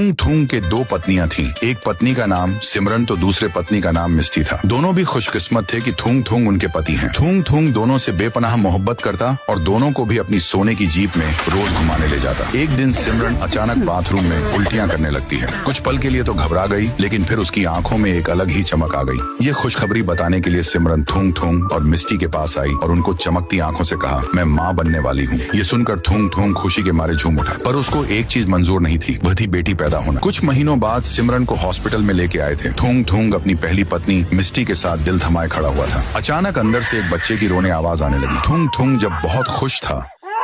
थूंग थूंग के दो पत्नियां थीं। एक पत्नी का नाम सिमरन तो दूसरे पत्नी का नाम मिस्टी था। दोनों भी खुशकिस्मत थे कि थूंग थूंग उनके पति हैं। थूंग थूंग दोनों से बेपनाह मोहब्बत करता और दोनों को भी अपनी सोने की जीप में रोज घुमाने ले जाता। एक दिन सिमरन अचानक बाथरूम में उल्टियां करने लगती है। कुछ पल के लिए तो घबरा गई, लेकिन फिर उसकी आंखों में एक अलग ही चमक आ गई। ये खुशखबरी बताने के लिए सिमरन थूंग थूंग और मिस्टी के पास आई और उनको चमकती आंखों से कहा, मैं माँ बनने वाली हूँ। ये सुनकर थूंग थूंग खुशी के मारे झूम उठा, पर उसको एक चीज मंजूर नहीं थी, वह थी बेटी पैदा होना। कुछ महीनों बाद सिमरन को हॉस्पिटल में लेके आए थे। थूंग थूंग अपनी पहली पत्नी मिस्टी के साथ दिल थमाए खड़ा हुआ था। अचानक अंदर से एक बच्चे की रोने आवाज आने लगी। थूंग थूंग जब बहुत खुश था,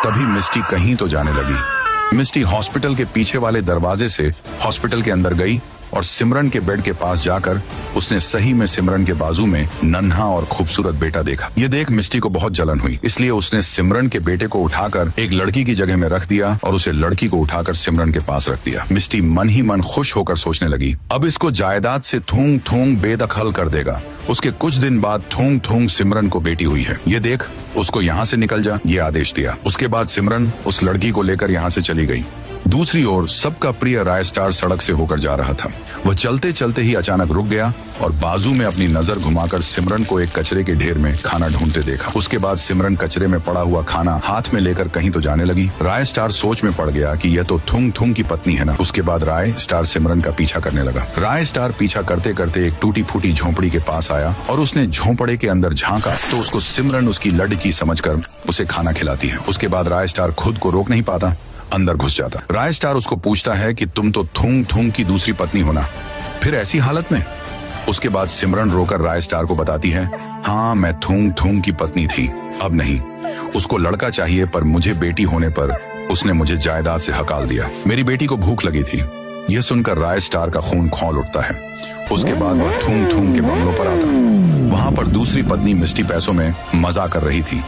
तभी मिस्टी कहीं तो जाने लगी। मिस्टी हॉस्पिटल के पीछे वाले दरवाजे से हॉस्पिटल के अंदर गई और सिमरन के बेड के पास जाकर उसने सही में सिमरन के बाजू में नन्हा और खूबसूरत बेटा देखा। ये देख मिस्टी को बहुत जलन हुई, इसलिए उसने सिमरन के बेटे को उठाकर एक लड़की की जगह में रख दिया और उसे लड़की को उठाकर सिमरन के पास रख दिया। मिस्टी मन ही मन खुश होकर सोचने लगी, अब इसको जायदाद से थूंग थूंग बेदखल कर देगा। उसके कुछ दिन बाद थूंग थूंग सिमरन को बेटी हुई है। ये देख, उसको यहाँ से निकल जा, ये आदेश दिया। उसके बाद सिमरन उस लड़की को लेकर यहाँ से चली गई। दूसरी ओर सबका प्रिय राय स्टार सड़क से होकर जा रहा था। वह चलते चलते ही अचानक रुक गया और बाजू में अपनी नजर घुमाकर सिमरन को एक कचरे के ढेर में खाना ढूंढते देखा। उसके बाद सिमरन कचरे में पड़ा हुआ खाना हाथ में लेकर कहीं तो जाने लगी। राय स्टार सोच में पड़ गया कि यह तो थूंग थूंग की पत्नी है ना। उसके बाद राय स्टार सिमरन का पीछा करने लगा। राय स्टार पीछा करते करते एक टूटी फूटी झोंपड़ी के पास आया और उसने झोंपड़े के अंदर झांका तो उसको सिमरन उसकी लड़की समझकर उसे खाना खिलाती है। उसके बाद राय स्टार खुद को रोक नहीं पाता, अंदर घुस जाता। राय स्टार उसको पूछता है कि तुम तो थूंग थूंग की दूसरी पत्नी हो ना, फिर ऐसी हालत में? उसके बाद सिमरन रोकर राय स्टार को बताती है, हाँ मैं थूंग थूंग की पत्नी थी, अब नहीं। उसको लड़का चाहिए, पर मुझे बेटी होने पर उसने मुझे जायदाद से हकाल दिया। मेरी बेटी को भूख लगी थी। यह सुनकर राय स्टार का खून खौल उठता है। उसके बाद वह थूंग थूंग के बंगलों पर आता। वहां पर दूसरी पत्नी मिस्टी पैसों में मजा कर रही थी।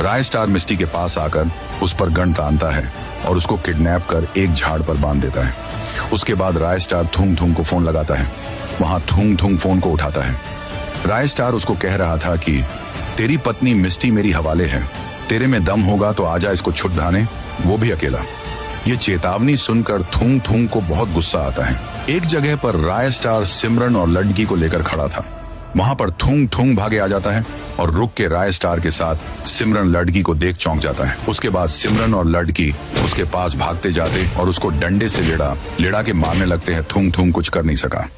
राय स्टार मिस्टी के पास आकर उस पर गन तानता है और उसको किडनैप कर एक झाड़ पर बांध देता है। उसके बाद राय स्टार थूंग थूंग को फोन लगाता है। वहां थूंग थूंग फोन को उठाता है। राय स्टार उसको कह रहा था कि तेरी पत्नी मिस्टी मेरी हवाले है, तेरे में दम होगा तो आजा इसको छुड़ाने, वो भी अकेला। ये चेतावनी सुनकर थूंग थूंग को बहुत गुस्सा आता है। एक जगह पर राय स्टार सिमरन और लड़की को लेकर खड़ा था। वहां पर थूंग थूंग भागे आ जाता है और रुक के राय स्टार के साथ सिमरन लड़की को देख चौंक जाता है। उसके बाद सिमरन और लड़की उसके पास भागते जाते और उसको डंडे से लेड़ा के मारने लगते हैं। थूंग थूंग कुछ कर नहीं सका।